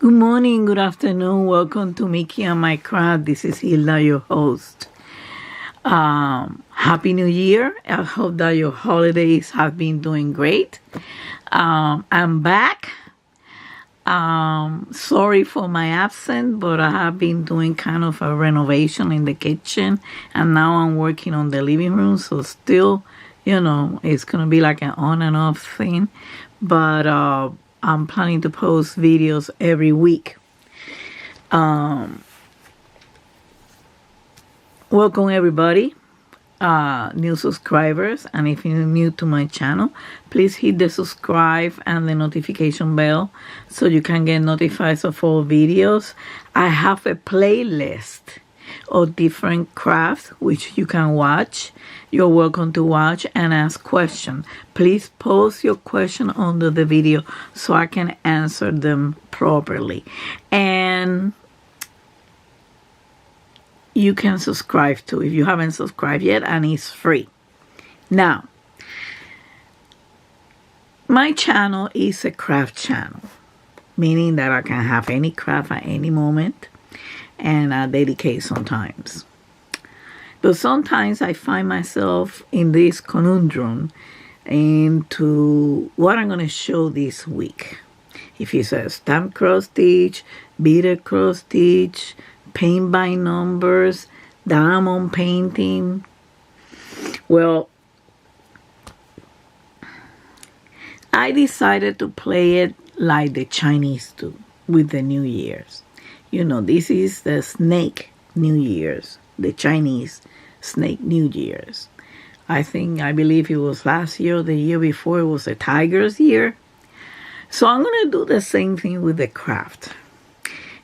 Good morning, good afternoon. Welcome to Mickey and My Craft. This is Hilda, your host. Happy New Year. I hope that your holidays have been doing great. I'm back. Sorry for my absence, but I have been doing kind of a renovation in the kitchen, and now I'm working on the living room. So still, it's going to be like an on and off thing. But I'm planning to post videos every week. Welcome everybody, new subscribers, and if you're new to my channel, please hit the subscribe and the notification bell so you can get notified of all videos. I have a playlist of different crafts which you can watch. You're welcome to watch and ask questions. Please post your question under the video so I can answer them properly. And you can subscribe too if you haven't subscribed yet, and it's free. Now, my channel is a craft channel, meaning that I can have any craft at any moment, and I dedicate sometimes. But sometimes I find myself in this conundrum into what I'm going to show this week. If it says stamp cross stitch, beaded cross stitch, paint by numbers, diamond painting. Well, I decided to play it like the Chinese do with the New Year's. This is the snake New Year's, the Chinese snake New Year's. I believe it was last year or the year before, it was a tiger's year. So I'm going to do the same thing with the craft.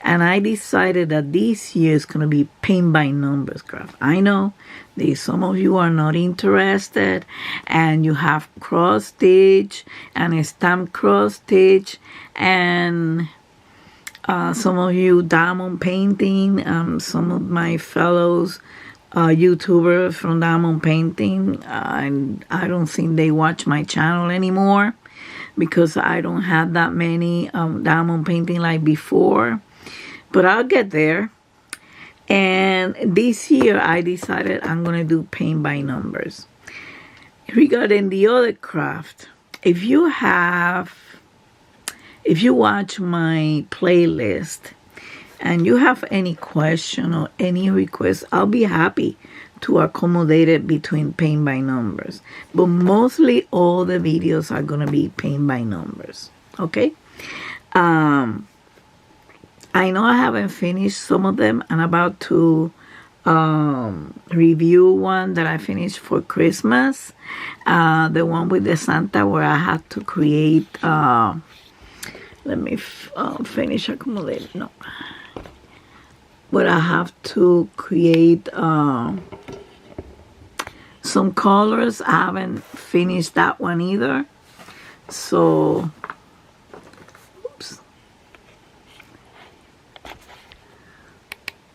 And I decided that this year is going to be paint by numbers craft. I know that some of you are not interested, and you have cross stitch and a stamp cross stitch, and some of you diamond painting. Some of my fellows YouTubers from diamond painting, and I don't think they watch my channel anymore because I don't have that many diamond painting like before. But I'll get there. And this year I decided I'm going to do paint by numbers. Regarding the other craft, if you watch my playlist and you have any question or any request, I'll be happy to accommodate it between paint by numbers. But mostly all the videos are going to be paint by numbers. Okay? I know I haven't finished some of them. I'm about to review one that I finished for Christmas. The one with the Santa where I had to create, let me finish accommodating. No. But I have to create some colors. I haven't finished that one either. So, oops.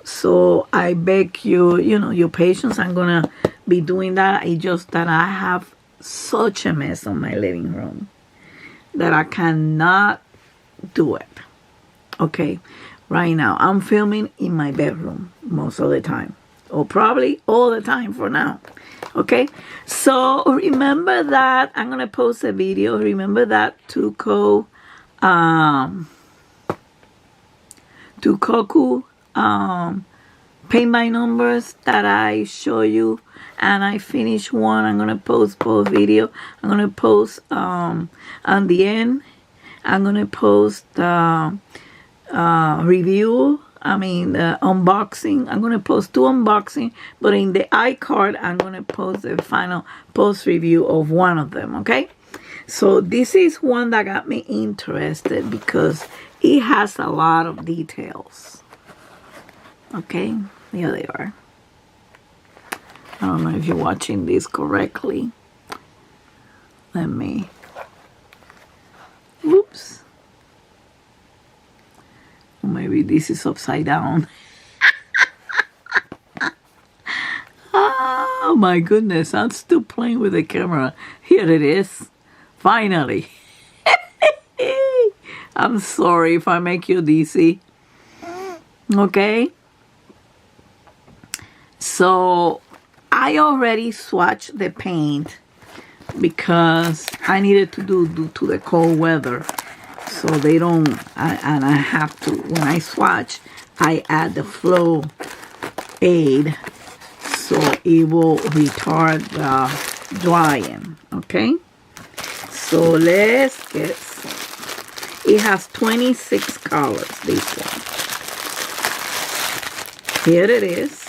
So I beg you, your patience. I'm going to be doing that. It's just that I have such a mess on my living room that I cannot do it. Okay. Right now, I'm filming in my bedroom most of the time. Or probably all the time for now. Okay? So, remember that I'm going to post a video. Remember that Tucocoo paint by numbers that I show you. And I finished one. I'm going to post both videos. I'm going to post on the end. I'm going to post review, unboxing. I'm going to post 2 unboxing, but in the iCard I'm going to post the final post review of one of them. Okay, so this is one that got me interested because it has a lot of details. Okay, here they are. I don't know if you're watching this correctly. Let me, whoops. Maybe this is upside down. Oh my goodness, I'm still playing with the camera. Here it is. Finally. I'm sorry if I make you dizzy. Okay? So I already swatched the paint because I needed to do due to the cold weather. So they don't, and I have to, when I swatch, I add the flow aid so it will retard the drying. Okay? So let's get some. It has 26 colors, this one. Here it is.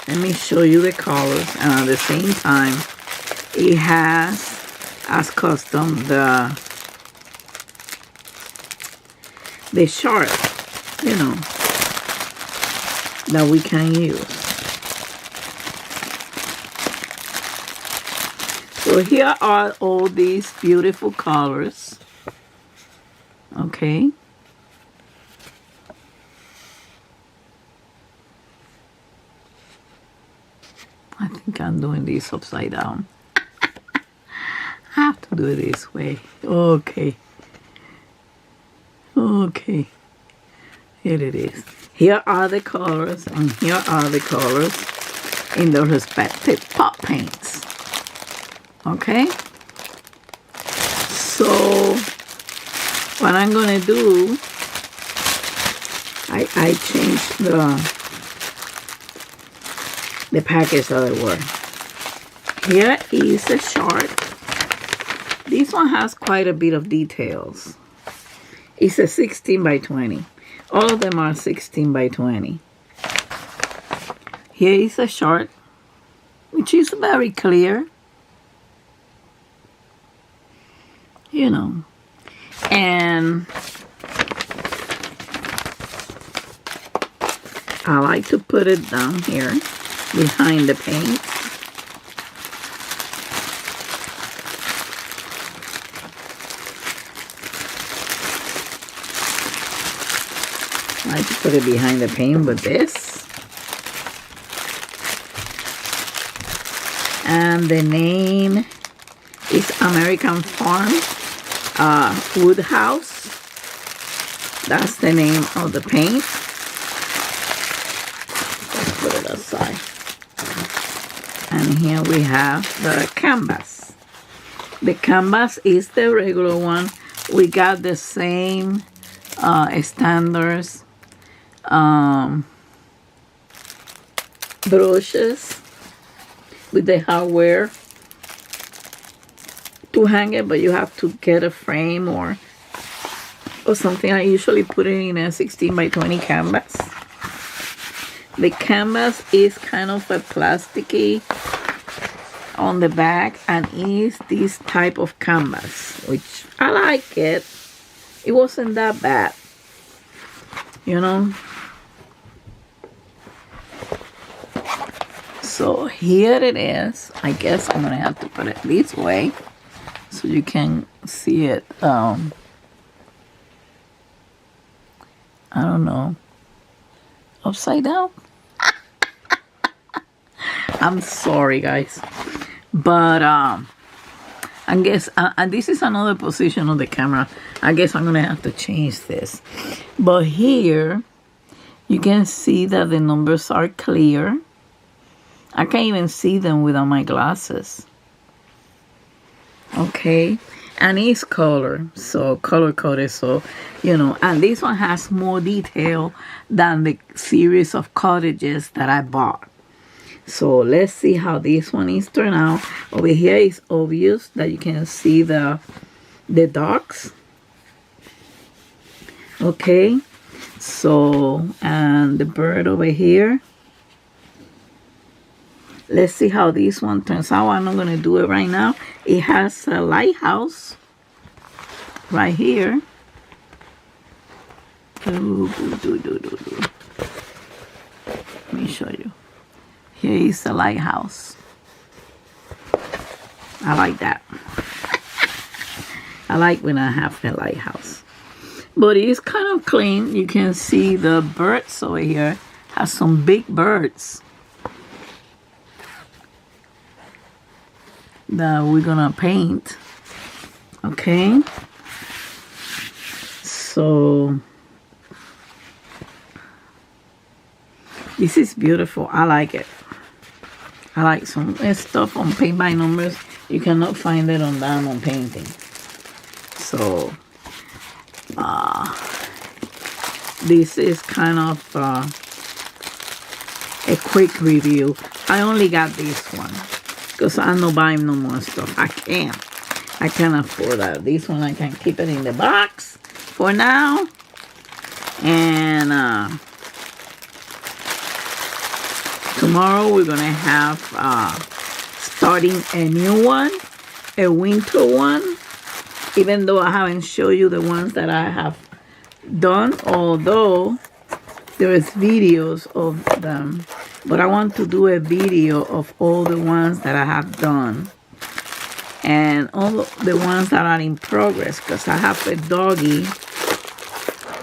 Let me show you the colors, and at the same time, it has as custom the chart, you know, that we can use. So here are all these beautiful colors. Okay. I think I'm doing this upside down. I have to do it this way. Okay. Okay. Here it is. Here are the colors, and here are the colors in the respective pot paints. Okay? So, what I'm going to do, I changed the package that I were. Here is a chart. This one has quite a bit of details. It's a 16 by 20. All of them are 16 by 20. Here is a chart, which is very clear. You know. And I like to put it down here behind the paint. I like to put it behind the paint with this. And the name is American Farm Wood House. That's the name of the paint. Let's put it aside. And here we have the canvas. The canvas is the regular one. We got the same standards brushes with the hardware to hang it, but you have to get a frame or something. I usually put it in a 16 by 20 canvas. The canvas is kind of a plasticky on the back, and is this type of canvas, which I like it. It wasn't that bad, you know. So here it is. I guess I'm gonna have to put it this way so you can see it. I don't know, upside down. I'm sorry, guys, but I guess and this is another position of the camera. I guess I'm gonna have to change this. But here you can see that the numbers are clear. I can't even see them without my glasses. Okay, and it's color, so color coded, so you know. And this one has more detail than the series of cottages that I bought. So let's see how this one is turned out. Over here is obvious that you can see the ducks. Okay, so and the bird over here. Let's see how this one turns out. I'm not going to do it right now. It has a lighthouse right here. Let me show you. Here is the lighthouse. I like that. I like when I have the lighthouse. But it's kind of clean. You can see the birds over here. Has some big birds that we're gonna paint. Okay, so So this is beautiful. I like it. I like some stuff on paint by numbers. You cannot find it on diamond painting. So this is kind of a quick review. I only got this one because I'm not buying no more stuff. I can't afford that. This one I can keep it in the box for now. And tomorrow we're gonna have starting a new one, a winter one. Even though I haven't shown you the ones that I have done, although there is videos of them, but I want to do a video of all the ones that I have done and all the ones that are in progress, because I have a doggy,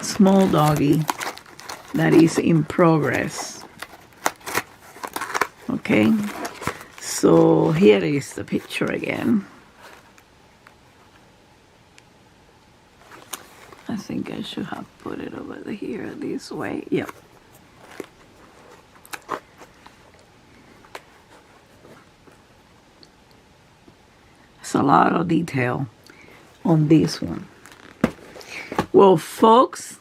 small doggy, that is in progress. Okay, so here is the picture again. I think I should have put it over here this way. Yep. It's a lot of detail on this one. Well, folks,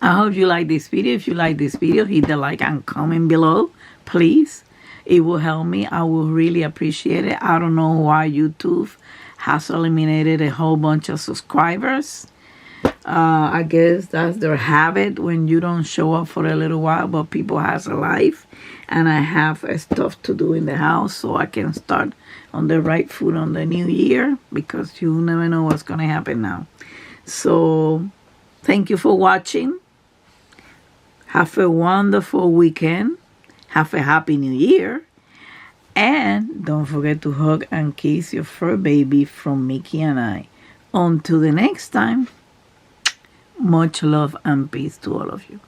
I hope you like this video. If you like this video, hit the like and comment below, please. It will help me. I will really appreciate it. I don't know why YouTube has eliminated a whole bunch of subscribers. I guess that's their habit when you don't show up for a little while, but people has a life, and I have stuff to do in the house so I can start on the right foot on the new year, because you never know what's going to happen now. So thank you for watching. Have a wonderful weekend. Have a happy new year. And don't forget to hug and kiss your fur baby from Mickey and I. Until the next time. Much love and peace to all of you.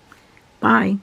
Bye.